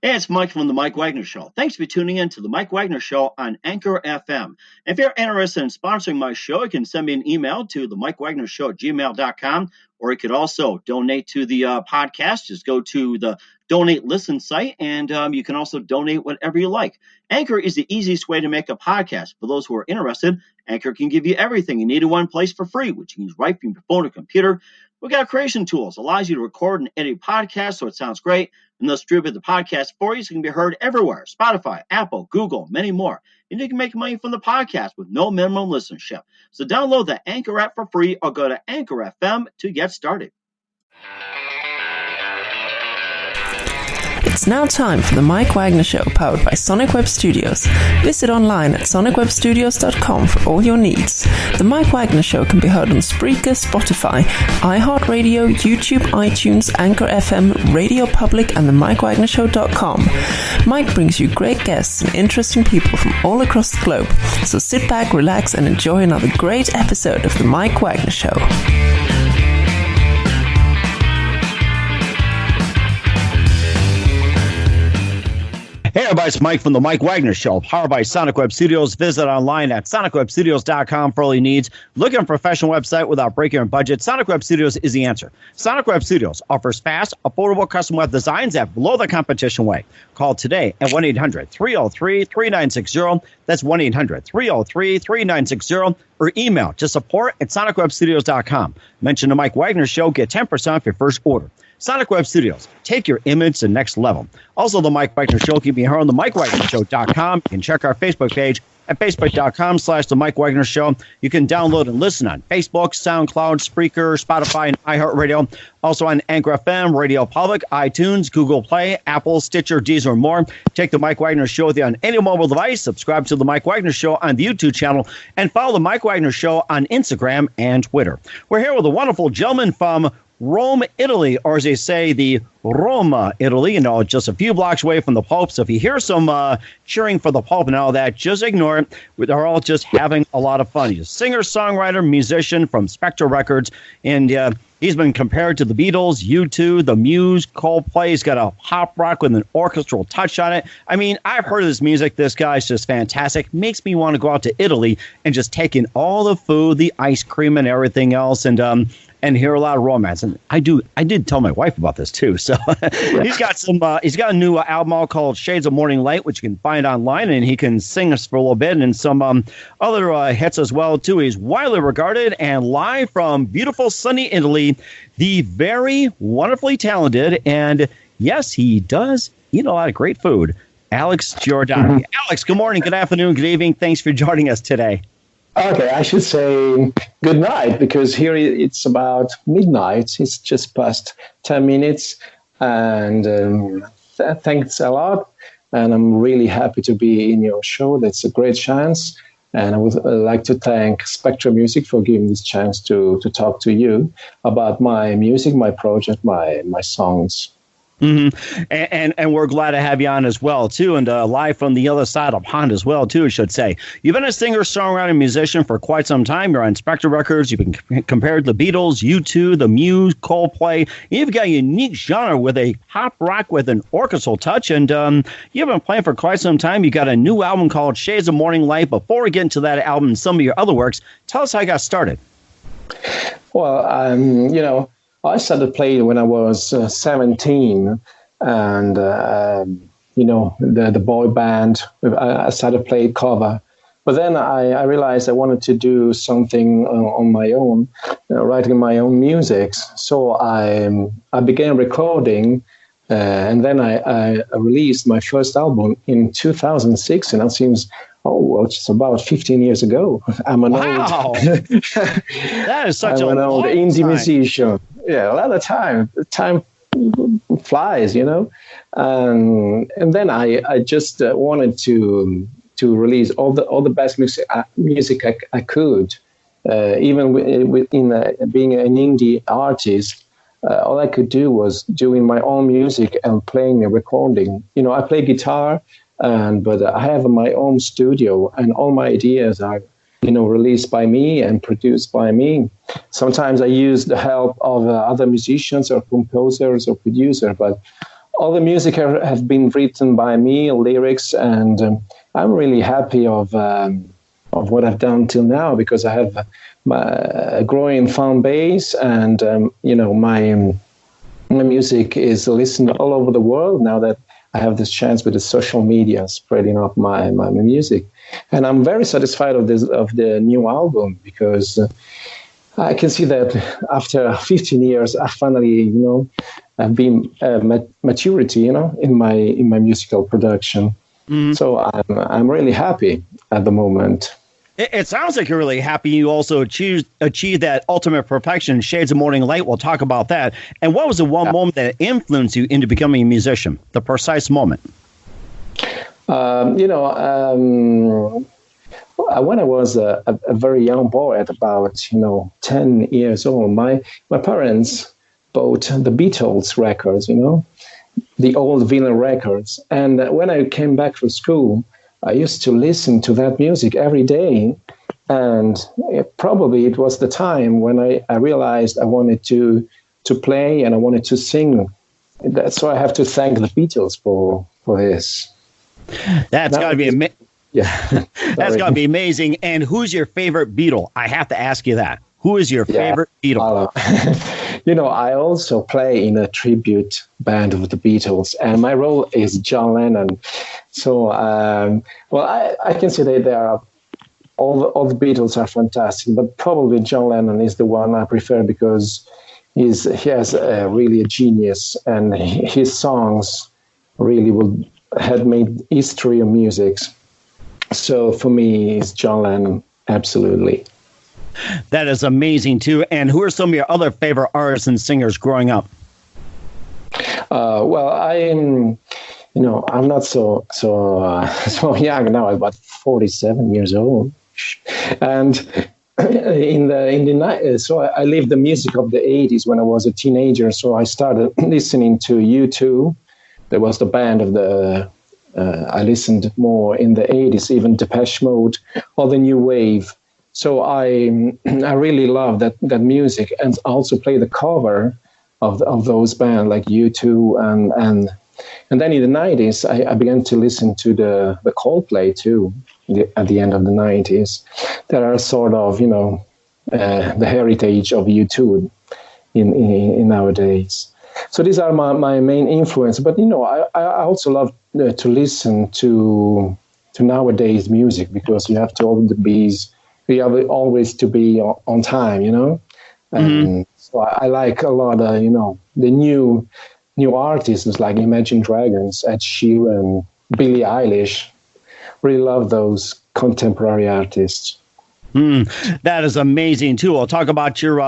Hey, it's Mike from the Mike Wagner Show. Thanks for tuning in to the Mike Wagner Show on Anchor FM. If you're interested in sponsoring my show, you can send me an email to the MikeWagnerShow@gmail.com, or you could also donate to the podcast. Just go to the Donate Listen site, and you can also donate whatever you like. Anchor is the easiest way to make a podcast. For those who are interested, Anchor can give you everything you need in one place for free, which you can use right from your phone or computer. We got creation tools, allows you to record and edit podcasts so it sounds great, and they'll distribute the podcast for you so it can be heard everywhere. Spotify, Apple, Google, many more. And you can make money from the podcast with no minimum listenership. So download the Anchor app for free or go to Anchor FM to get started. It's now time for the Mike Wagner Show, powered by Sonic Web Studios. Visit online at sonicwebstudios.com for all your needs. The Mike Wagner Show can be heard on Spreaker, Spotify, iHeartRadio, YouTube, iTunes, Anchor FM, Radio Public, and the MikeWagnerShow.com. Mike brings you great guests and interesting people from all across the globe. So sit back, relax, and enjoy another great episode of the Mike Wagner Show. Hey everybody, it's Mike from the Mike Wagner Show, powered by Sonic Web Studios. Visit online at sonicwebstudios.com for all your needs. Look at a professional website without breaking your budget. Sonic Web Studios is the answer. Sonic Web Studios offers fast, affordable custom web designs that blow the competition away. Call today at 1-800-303-3960. That's 1-800-303-3960. Or email to support@sonicwebstudios.com. Mention the Mike Wagner Show, get 10% off your first order. Sonic Web Studios, take your image to the next level. Also, the Mike Wagner Show can be heard on the MikeWagnerShow.com. You can check our Facebook page at Facebook.com/The Mike Wagner Show. You can download and listen on Facebook, SoundCloud, Spreaker, Spotify, and iHeartRadio. Also on Anchor FM, Radio Public, iTunes, Google Play, Apple, Stitcher, Deezer, and more. Take the Mike Wagner Show with you on any mobile device. Subscribe to the Mike Wagner Show on the YouTube channel. And follow the Mike Wagner Show on Instagram and Twitter. We're here with a wonderful gentleman from Rome, Italy, or as they say, the Roma, Italy, just a few blocks away from the Pope. So if you hear some cheering for the Pope and all that, just ignore it. They're all just having a lot of fun. He's a singer, songwriter, musician from Spectre Records, and he's been compared to the Beatles, U2, The Muse, Coldplay. He's got a pop rock with an orchestral touch on it. I mean, I've heard of this music. This guy's just fantastic. Makes me want to go out to Italy and just take in all the food, the ice cream, and everything else, and hear a lot of romance. And I did tell my wife about this too. So he's got a new album out called Shades of Morning Light, which you can find online, and he can sing us for a little bit, and some other hits as well too. He's widely regarded and live from beautiful sunny Italy, the very wonderfully talented, and yes, he does eat a lot of great food, Alex Giordani. Mm-hmm. Alex, good morning, good afternoon, good evening. Thanks for joining us today. Okay, I should say good night, because here it's about midnight. It's just past 10 minutes. And thanks a lot. And I'm really happy to be in your show. That's a great chance. And I would like to thank Spectre Music for giving this chance to talk to you about my music, my project, my songs. Mm-hmm. And we're glad to have you on as well, too, and live from the other side of the pond as well, too, I should say. You've been a singer, songwriter, musician for quite some time. You're on Spectre Records. You've been compared to the Beatles, U2, The Muse, Coldplay. You've got a unique genre with a pop rock with an orchestral touch, and you've been playing for quite some time. You got a new album called Shades of Morning Light. Before we get into that album and some of your other works, tell us how you got started. Well, I started playing when I was 17, and the boy band. I started playing cover, but then I realized I wanted to do something on my own, writing my own music. So I began recording, and then I released my first album in 2006, and that seems. Oh, well, it's about 15 years ago. I'm an old. That is such I'm an old indie musician. Yeah, a lot of time. Time flies, And then I just wanted to release all the best music I could. Even being an indie artist, all I could do was doing my own music and playing and recording. I play guitar. But I have my own studio, and all my ideas are, released by me and produced by me. Sometimes I use the help of other musicians or composers or producers, but all the music have been written by me, lyrics, and I'm really happy of what I've done till now, because I have a growing fan base, and my music is listened all over the world now that I have this chance with the social media spreading out my music. And I'm very satisfied of the new album, because I can see that after 15 years, I finally, I've been maturity, in my musical production. Mm-hmm. So I'm really happy at the moment. It sounds like you're really happy. You also achieved that ultimate perfection, Shades of Morning Light. We'll talk about that. And what was the one moment that influenced you into becoming a musician? The precise moment. When I was a very young boy, at about 10 years old, my parents bought the Beatles records, the old vinyl records. And when I came back from school, I used to listen to that music every day. And probably it was the time when I realized I wanted to play and I wanted to sing. So I have to thank the Beatles for this. That's got to be amazing. Yeah, that's got to be amazing. And who's your favorite Beatle? I have to ask you that. Who is your favorite Beatle? I also play in a tribute band of the Beatles, and my role is John Lennon. So, I can say that there are all the Beatles are fantastic, but probably John Lennon is the one I prefer, because he has really a genius, and his songs really had made history of music. So for me, it's John Lennon, absolutely. That is amazing too. And who are some of your other favorite artists and singers growing up? I'm not so young now. I'm about 47 years old, and so I lived the music of the 80s when I was a teenager. So I started listening to U2. There was the band of the. I listened more in the 80s, even Depeche Mode or the New Wave. So I really love that music, and also play the cover of those bands like U2 and then in the 90s I began to listen to the Coldplay too. At the end of the 90s, that are sort of the heritage of U2 in nowadays. So these are my main influence. But I also love to listen to nowadays music, because you have to always to be on time, And so I like a lot of the new artists like Imagine Dragons, Ed Sheeran, Billie Eilish. Really love those contemporary artists. That is amazing too. I'll talk about your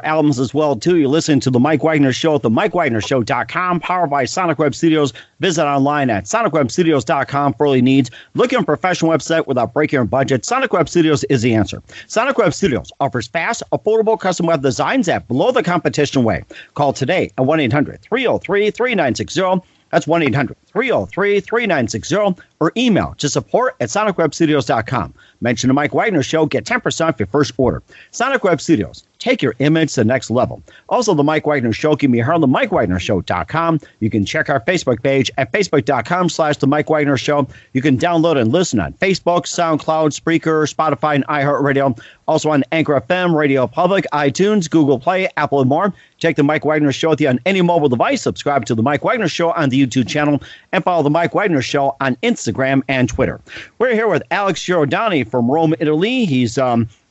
albums as well too. You listen to the Mike Wagner Show at the MikeWagnerShow.com, powered by Sonic Web Studios. Visit online at SonicWebStudios.com for all your needs. Looking for a professional website without breaking your budget? Sonic Web Studios is the answer. Sonic Web Studios offers fast, affordable custom web designs at below the competition way. Call today at 1-800-303-3960. That's 1-800-303-3960, or email to support@sonicwebstudios.com. Mention the Mike Wagner Show, get 10% off your first order. Sonic Web Studios, take your image to the next level. Also, the Mike Wagner Show can be heard on the MikeWagnerShow.com. You can check our Facebook page at Facebook.com/The Mike Wagner Show. You can download and listen on Facebook, SoundCloud, Spreaker, Spotify, and iHeartRadio. Also on Anchor FM, Radio Public, iTunes, Google Play, Apple, and more. Check the Mike Wagner Show with you on any mobile device. Subscribe to the Mike Wagner Show on the YouTube channel, and follow the Mike Wagner Show on Instagram and Twitter. We're here with Alex Giordani from Rome, Italy. He's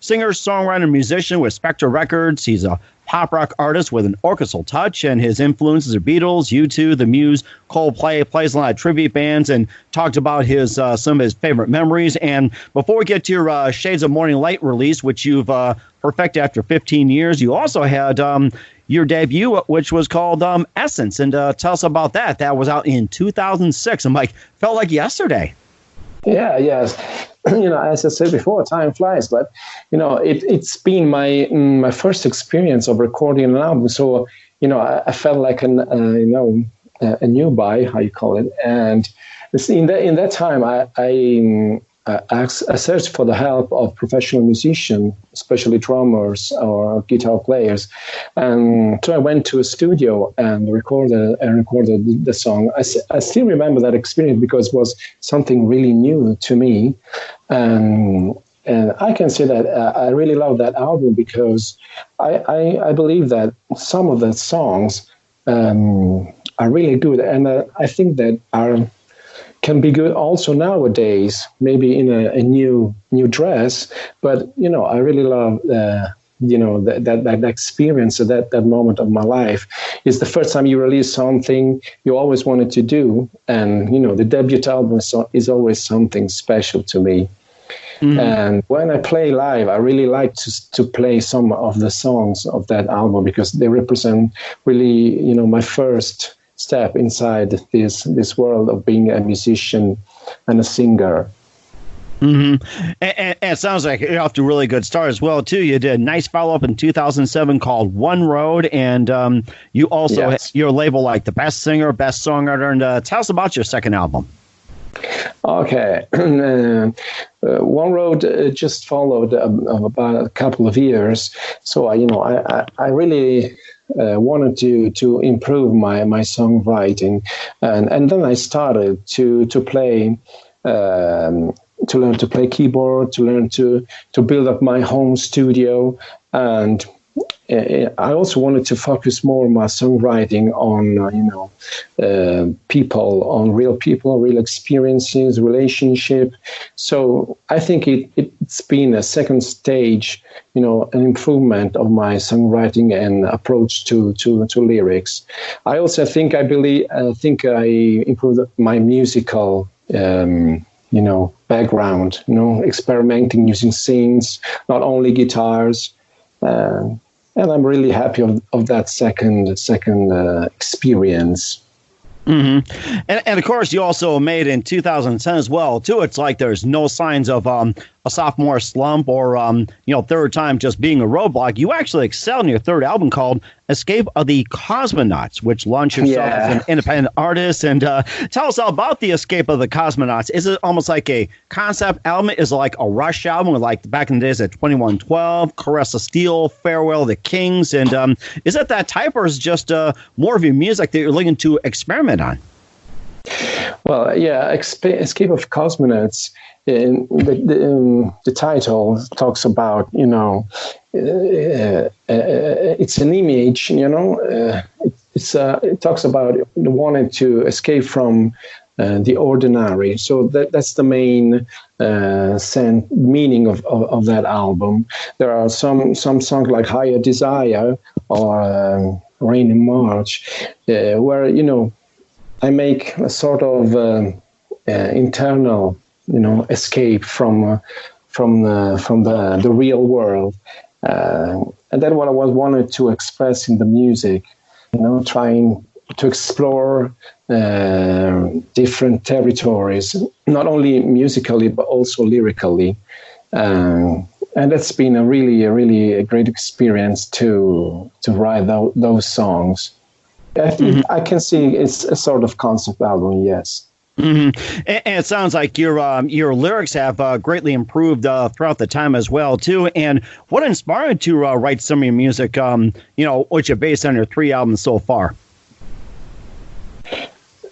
singer, songwriter, musician with Spectre Records. He's a pop rock artist with an orchestral touch, and his influences are Beatles, U2, The Muse, Coldplay. Plays a lot of tribute bands, and talked about his some of his favorite memories. And before we get to your Shades of Morning Light release, which you've perfected after 15 years, you also had your debut, which was called Essence. And tell us about that. That was out in 2006. I'm like, felt like yesterday. Yeah, yes. As I said before, time flies. But, it's been my first experience of recording an album. So, I felt like a newbie, how you call it. And in that time, I I searched for the help of professional musicians, especially drummers or guitar players. And so I went to a studio and recorded the song. I still remember that experience because it was something really new to me. And I can say that I really love that album because I believe that some of the songs are really good. And I think that can be good also nowadays, maybe in a new dress. But I really love that experience, that moment of my life. It's the first time you release something you always wanted to do, and the debut album is always something special to me. Mm-hmm. And when I play live, I really like to play some of the songs of that album because they represent really my first step inside this world of being a musician and a singer. Mm-hmm. And it sounds like you're off to a really good start as well, too. You did a nice follow-up in 2007 called One Road, and you also your label like the best singer, best songwriter. And tell us about your second album. Okay. One Road just followed about a couple of years. So, I really wanted to improve my songwriting. And then I started to play, to learn to play keyboard, to learn to build up my home studio. And I also wanted to focus more on my songwriting on, people, real experiences, relationship. So I think it's been a second stage, an improvement of my songwriting and approach to lyrics. I also think I improved my musical, background, experimenting using synths, not only guitars. And I'm really happy of that second experience. Mm-hmm. And of course, you also made in 2010 as well, too. It's like there's no signs of a sophomore slump or, third time just being a roadblock. You actually excelled in your third album called Escape of the Cosmonauts, which launched yourself as an independent artist. And tell us all about the Escape of the Cosmonauts. Is it almost like a concept album? Is it like a Rush album, like back in the days at 2112, Caress of Steel, Farewell to the Kings? And is it that type, or is it just more of your music that you're looking to experiment on? Well, Escape of Cosmonauts. The title talks about, it's an image, it talks about wanting to escape from the ordinary. So that's the main meaning of that album. There are some songs like Higher Desire or Rain in March, where, I make a sort of internal escape from the real world, and then what I wanted to express in the music, trying to explore different territories, not only musically but also lyrically, and that's been a really great experience to write those songs. I think I can see it's a sort of concept album, yes. Mm-hmm. And it sounds like your lyrics have greatly improved throughout the time as well, too. And what inspired you to write some of your music, which are based on your 3 albums so far?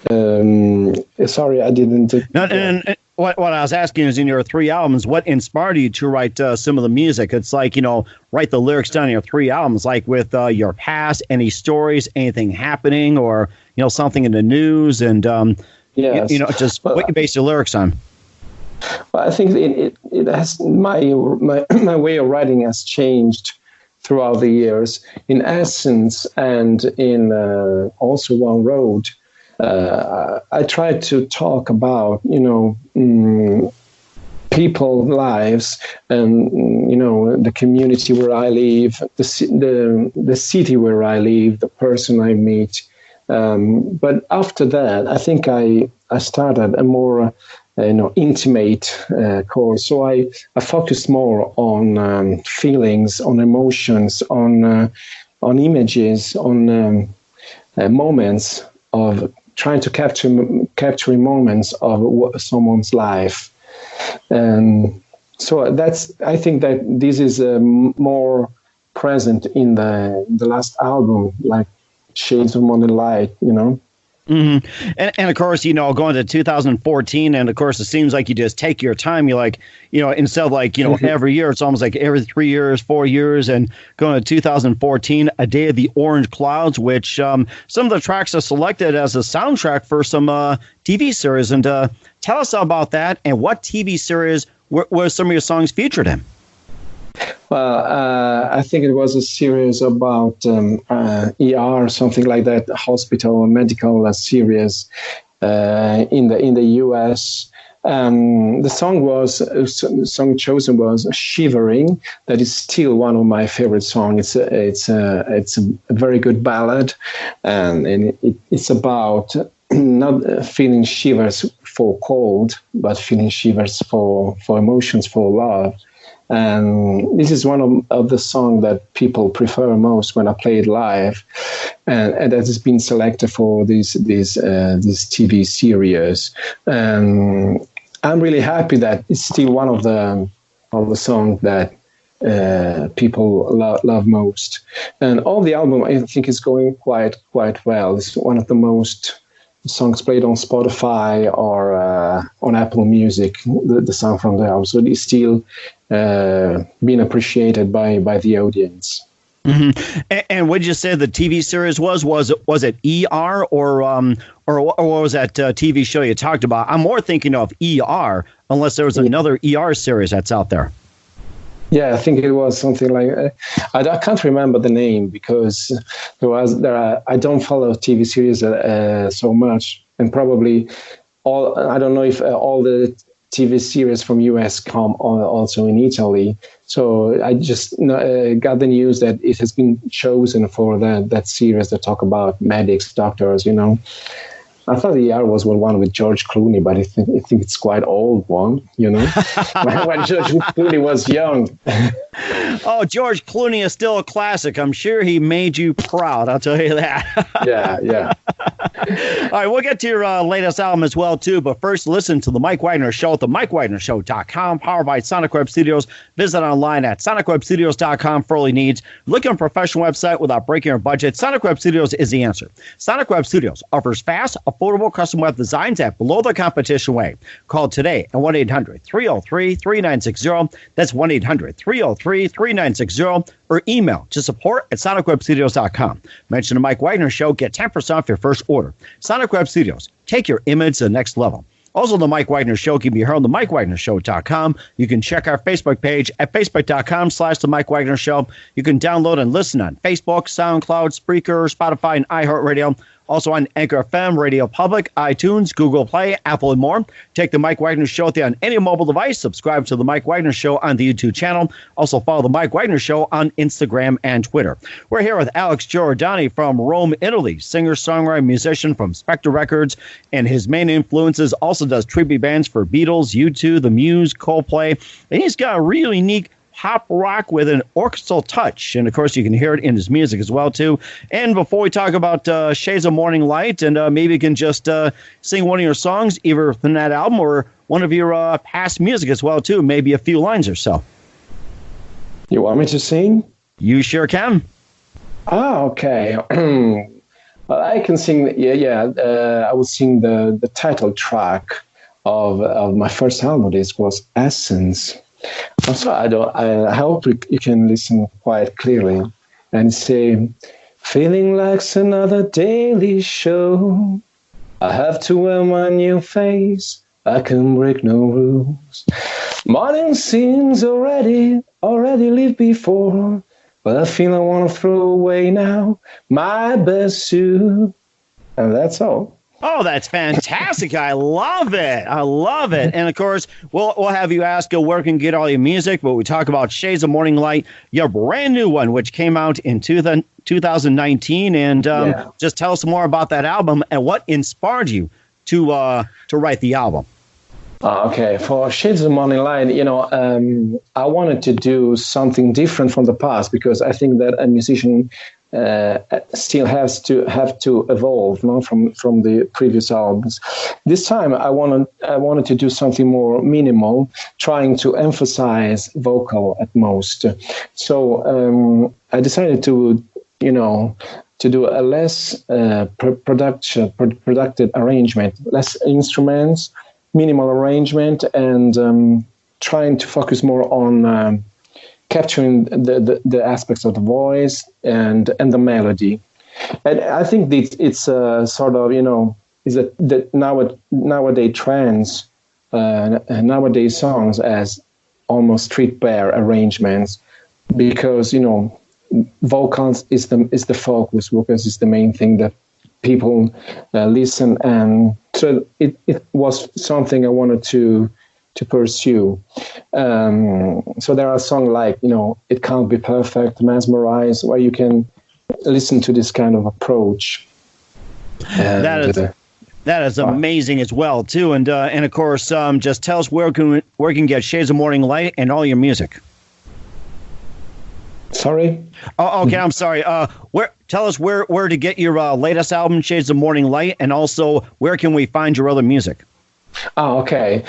Sorry, I didn't. And what I was asking is, in your 3 albums, what inspired you to write some of the music? It's like, write the lyrics down in your 3 albums, like with your past, any stories, anything happening, or, something in the news, and yes. Just what you base your lyrics on. Well, I think it has my way of writing has changed throughout the years. In Essence and in also One Road, I tried to talk about people's lives and the community where I live, the city where I live, the person I meet. But after that, I think I started a more intimate course. So I focused more on feelings, on emotions, on images, on moments of trying to capturing moments of someone's life. And so I think that this is more present in the last album, like Shades of Morning Light, you know. Mm-hmm. And of course, you know, going to 2014, and of course, it seems like you just take your time. You like, you know, instead of like, you know, every year, it's almost like every 3 years, 4 years, and going to 2014, A Day of the Orange Clouds, which some of the tracks are selected as a soundtrack for some TV series. And tell us about that, and what TV series were some of your songs featured in? Well, I think it was a series about ER, something like that, hospital and medical series in the US. The song chosen was "Shivering." That is still one of my favorite songs. It's a very good ballad, and it's about not feeling shivers for cold, but feeling shivers for emotions, for love. And this is one of the songs that people prefer most when I play it live, and that has been selected for this TV series. And I'm really happy that it's still one of the songs that people love most. And all the album, I think, is going quite well. It's one of the most songs played on Spotify or on Apple Music, the song from the album. So it's still being appreciated by the audience. Mm-hmm. And what did you say the TV series was? Was it ER or what was that TV show you talked about? I'm more thinking of ER, unless there was another ER series that's out there. Yeah, I think it was something like I can't remember the name because I don't follow TV series so much, and probably I don't know if all the TV series from US come also in Italy. So I just got the news that it has been chosen for that series that talk about medics, doctors, you know. I thought the ER was one with George Clooney, but I think it's quite old one, you know, when George Clooney was young. Oh, George Clooney is still a classic. I'm sure he made you proud. I'll tell you that. Yeah. All right, we'll get to your latest album as well, too. But first, listen to The Mike Wagner Show at themikewagnershow.com, powered by Sonic Web Studios. Visit online at sonicwebstudios.com for all your needs. Looking for a professional website without breaking your budget? Sonic Web Studios is the answer. Sonic Web Studios offers fast, affordable custom web designs at below the competition rate. Call today at 1-800-303-3960. That's 1-800-303-3960. Or email to support@sonicwebstudios.com. Mention the Mike Wagner Show. Get 10% off your first order. Sonic Web Studios. Take your image to the next level. Also, the Mike Wagner Show can be heard on the MikeWagnerShow.com. You can check our Facebook page at Facebook.com/The Mike Wagner Show. You can download and listen on Facebook, SoundCloud, Spreaker, Spotify, and iHeartRadio. Also on Anchor FM, Radio Public, iTunes, Google Play, Apple, and more. Take the Mike Wagner Show on any mobile device. Subscribe to the Mike Wagner Show on the YouTube channel. Also follow the Mike Wagner Show on Instagram and Twitter. We're here with Alex Giordani from Rome, Italy, singer, songwriter, musician from Spectre Records, and his main influences also does tribute bands for Beatles, U2, The Muse, Coldplay, and he's got a really unique pop rock with an orchestral touch. And, of course, you can hear it in his music as well, too. And before we talk about Shades of Morning Light, and maybe you can just sing one of your songs, either from that album or one of your past music as well, too. Maybe a few lines or so. You want me to sing? You sure can. Okay. Well, I can sing. Yeah. I will sing the title track of my first album. This was Essence. Also, I hope you can listen quite clearly and say, feeling like another daily show. I have to wear my new face. I can break no rules. Morning seems already lived before. But I feel I want to throw away now my best suit. And that's all. Oh, that's fantastic. I love it. And, of course, we'll have you ask where can get all your music, but we talk about Shades of Morning Light, your brand new one, which came out in 2019. And just tell us more about that album and what inspired you to write the album. Okay, for Shades of Morning Light, I wanted to do something different from the past because I think that a musician still have to evolve, no, from the previous albums. This time I wanted to do something more minimal, trying to emphasize vocal at most. So I decided to do a less productive arrangement, less instruments, minimal arrangement, and trying to focus more on capturing the aspects of the voice and the melody. And I think it's sort of, is that nowadays trends, nowadays songs as almost streetwear arrangements, because, vocals is the focus. Vocals is the main thing that people listen, and so it was something I wanted to pursue. So there are songs like, It Can't Be Perfect, Mesmerize, where you can listen to this kind of approach. And, that is amazing as well, too. And of course, just tell us where can get Shades of Morning Light and all your music. Sorry? Oh, okay, I'm sorry. Tell us where to get your latest album, Shades of Morning Light, and also where can we find your other music? Oh, okay.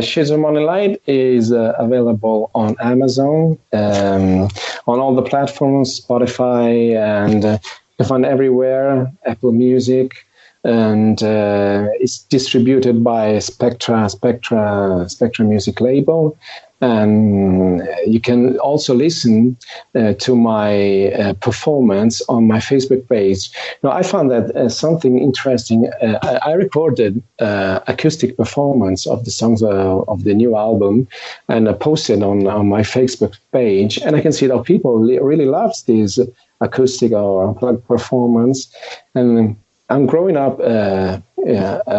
Shades of Morning Light is available on Amazon, on all the platforms, Spotify, and you can find everywhere, Apple Music, and it's distributed by Spectra Music label. And you can also listen to my performance on my Facebook page. Now, I found that something interesting. I recorded acoustic performance of the songs of the new album, and I posted on my Facebook page. And I can see that people really love this acoustic or unplugged performance. And I'm growing up a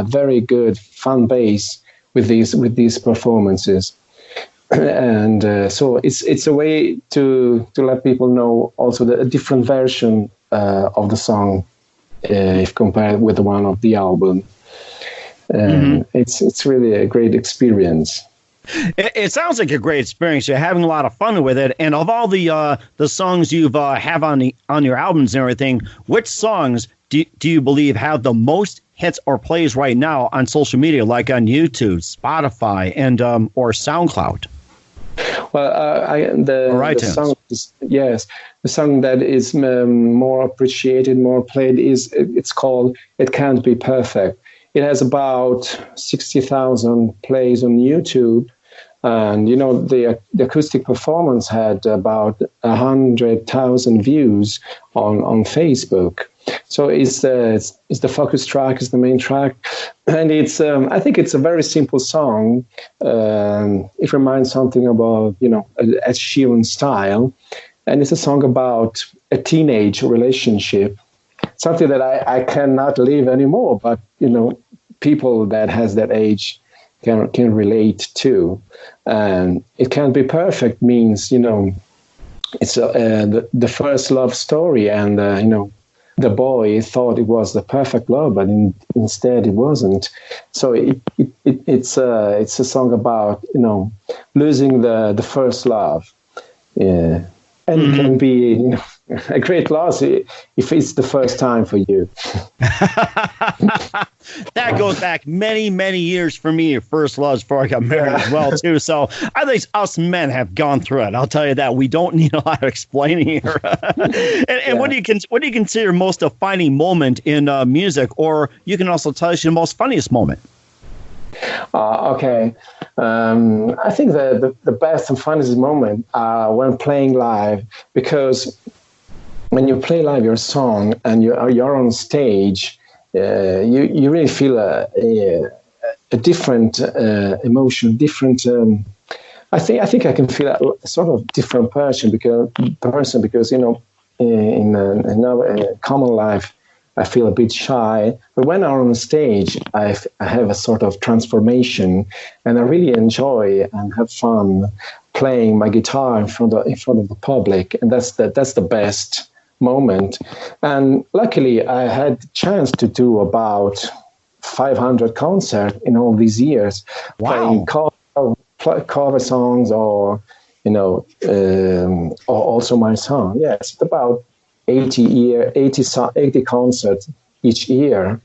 very good fan base with these performances. And so it's a way to let people know also a different version of the song if compared with the one of the album. It's really a great experience. It sounds like a great experience. You're having a lot of fun with it. And of all the songs you've have on your albums and everything, which songs do you believe have the most hits or plays right now on social media, like on YouTube, Spotify, and or SoundCloud? Well, the song that is more appreciated, more played it's called "It Can't Be Perfect." It has about 60,000 plays on YouTube, and the acoustic performance had about 100,000 views on Facebook. So it's the focus track, is the main track, and it's I think it's a very simple song. It reminds something about Ed Sheeran style, and it's a song about a teenage relationship, something that I cannot live anymore. But people that has that age can relate to. And It Can't Be Perfect means it's the first love story, and the boy thought it was the perfect love, but instead it wasn't. So it's a song about losing the first love. Yeah, and it can be a great loss if it's the first time for you. That goes back many, many years for me, first loves before I got married as well, too. So I think us men have gone through it. I'll tell you that. We don't need a lot of explaining here. And what do you consider most defining moment in music? Or you can also tell us your most funniest moment. Okay. I think the best and funniest moment when playing live, because when you play live your song and you're on stage, you really feel a different emotion, different. I think I can feel a sort of different person because in common life I feel a bit shy, but when I'm on stage I have a sort of transformation, and I really enjoy and have fun playing my guitar in front of the public, and that's the best moment. And luckily I had the chance to do about 500 concerts in all these years. Wow. Playing cover songs or also my song. Yes, about 80 concerts each year.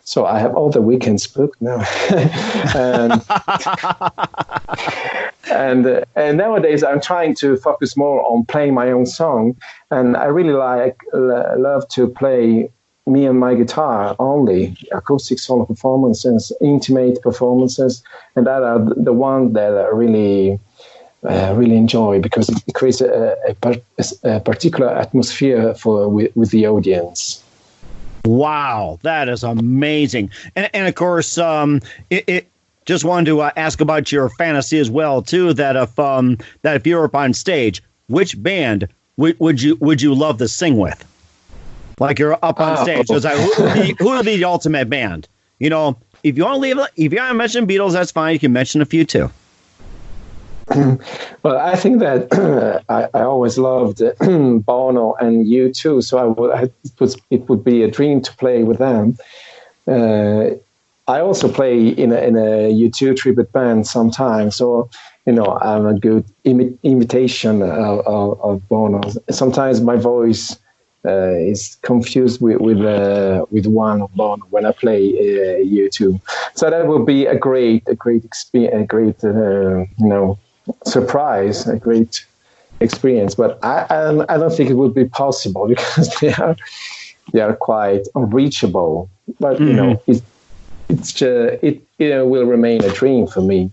So I have all the weekends booked now. and nowadays I'm trying to focus more on playing my own song. And I really love to play me and my guitar only, acoustic solo performances, intimate performances. And that are the ones that I really enjoy, because it creates a particular atmosphere with the audience. Wow, that is amazing. And of course, it just wanted to ask about your fantasy as well too. That if you're up on stage, which band would you love to sing with? Like you're up on stage, so it's like, who are the ultimate band? You know, if you want to mention Beatles, that's fine. You can mention a few too. Well, I think that I always loved Bono and U2, so it would be a dream to play with them. I also play in a U2 tribute band sometimes, so I'm a good imitation of Bono. Sometimes my voice is confused with one of Bono when I play U2. So that would be a great experience, surprise, a great experience. But I don't think it would be possible, because they are quite unreachable. But it will remain a dream for me.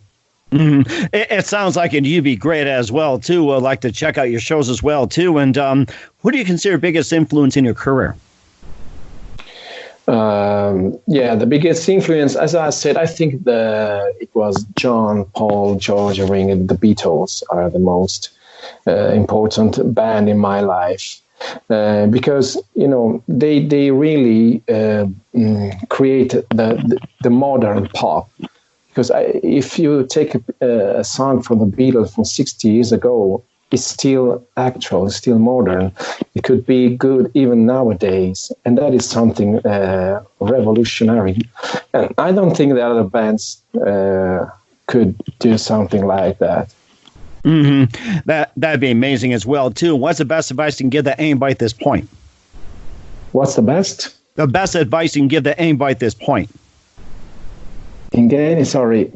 Mm-hmm. It sounds like you'd be great as well too. I'd like to check out your shows as well too. And who do you consider biggest influence in your career? The biggest influence, as I said, I think it was John, Paul, George, Ringo, and the Beatles are the most important band in my life, because they really created the modern pop. Because if you take a song from the Beatles from 60 years ago, it's still actual, it's still modern. It could be good even nowadays. And that is something revolutionary. And I don't think the other bands could do something like that. Mm-hmm. That'd be amazing as well, too. What's the best advice you can give to anybody at this point? What's the best? The best advice you can give to anybody at this point. Again, sorry.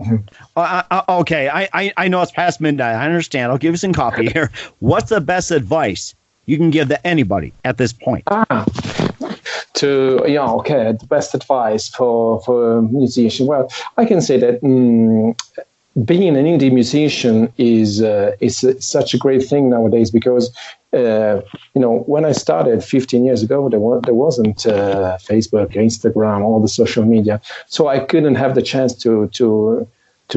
Okay, I know it's past midnight. I understand. I'll give you some coffee here. What's the best advice you can give to anybody at this point? The best advice for a musician. Well, I can say that being an indie musician is such a great thing nowadays, because when I started 15 years ago, there wasn't Facebook, Instagram, all the social media, so I couldn't have the chance to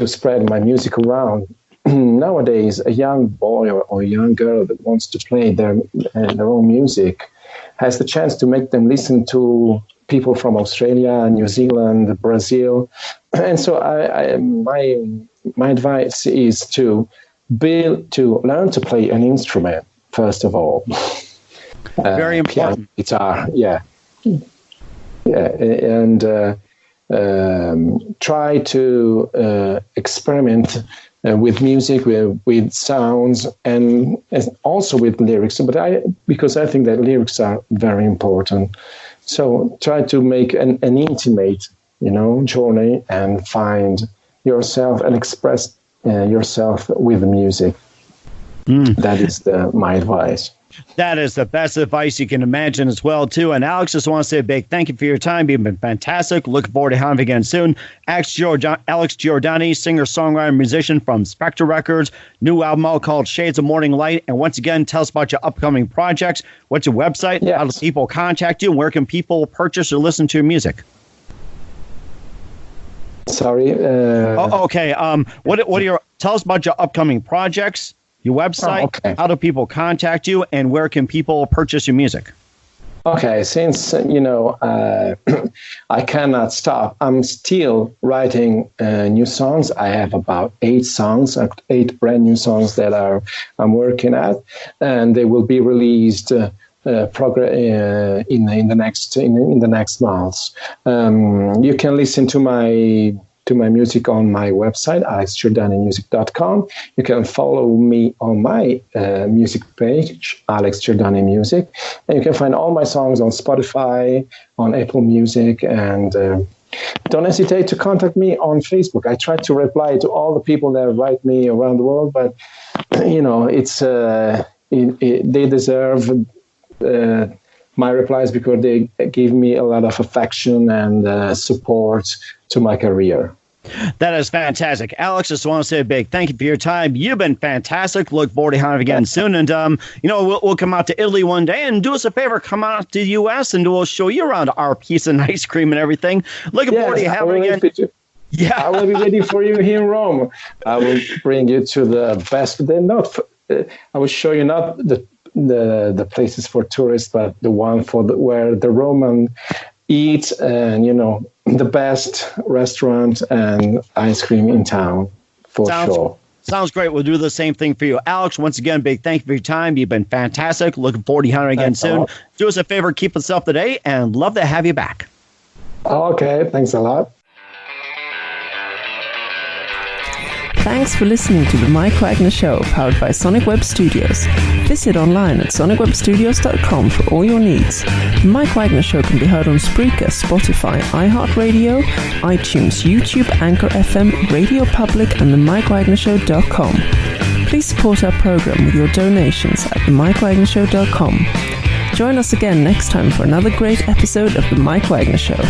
spread my music around. Nowadays, a young boy or a young girl that wants to play their own music has the chance to make them listen to people from Australia, New Zealand, Brazil, and so my advice is to learn to play an instrument first of all. Very important. Piano, guitar, and try to experiment with music, with sounds, and also with lyrics. But because I think that lyrics are very important. So try to make an intimate, journey and find yourself and express yourself with the music. That is my advice. That is the best advice you can imagine as well, too. And Alex, just want to say a big thank you for your time. You've been fantastic. Looking forward to having you again soon. Alex Giordani, singer, songwriter, musician from Spectre Records. New album out called Shades of Morning Light. And once again, tell us about your upcoming projects. What's your website? Yes. How do people contact you? And where can people purchase or listen to your music? Sorry. Okay. Tell us about your upcoming projects, your website. Okay. How do people contact you, and where can people purchase your music? Okay, since I cannot stop, I'm still writing new songs. I have about 8 8 brand new songs that I'm working at, and they will be released in the next months. You can listen to to my music on my website, alexgiordanimusic.com. You can follow me on my music page, Alex Giordani Music. And you can find all my songs on Spotify, on Apple Music, and don't hesitate to contact me on Facebook. I try to reply to all the people that write me around the world, but it's they deserve my replies because they give me a lot of affection and support to my career. That is fantastic. Alex, just want to say a big thank you for your time. You've been fantastic. Look forward to having you again soon. And, we'll come out to Italy one day, and do us a favor, come out to the U.S. and we'll show you around our pizza and ice cream and everything. Looking forward to having you again. Yeah, I will be waiting for you here in Rome. I will bring you to the best. I will show you not the places for tourists, but the one where the Roman eat, and the best restaurant and ice cream in town for sure. Sounds great. We'll do the same thing for you. Alex, once again, big thank you for your time. You've been fantastic. Looking forward to having you again soon. Do us a favor, keep us up to date, and love to have you back. Okay, thanks a lot. Thanks for listening to the Mike Wagner Show, powered by Sonic Web Studios. Visit online at sonicwebstudios.com for all your needs. The Mike Wagner Show can be heard on Spreaker, Spotify, iHeartRadio, iTunes, YouTube, Anchor FM, Radio Public, and themikewagnershow.com. Please support our program with your donations at themikewagnershow.com. Join us again next time for another great episode of The Mike Wagner Show.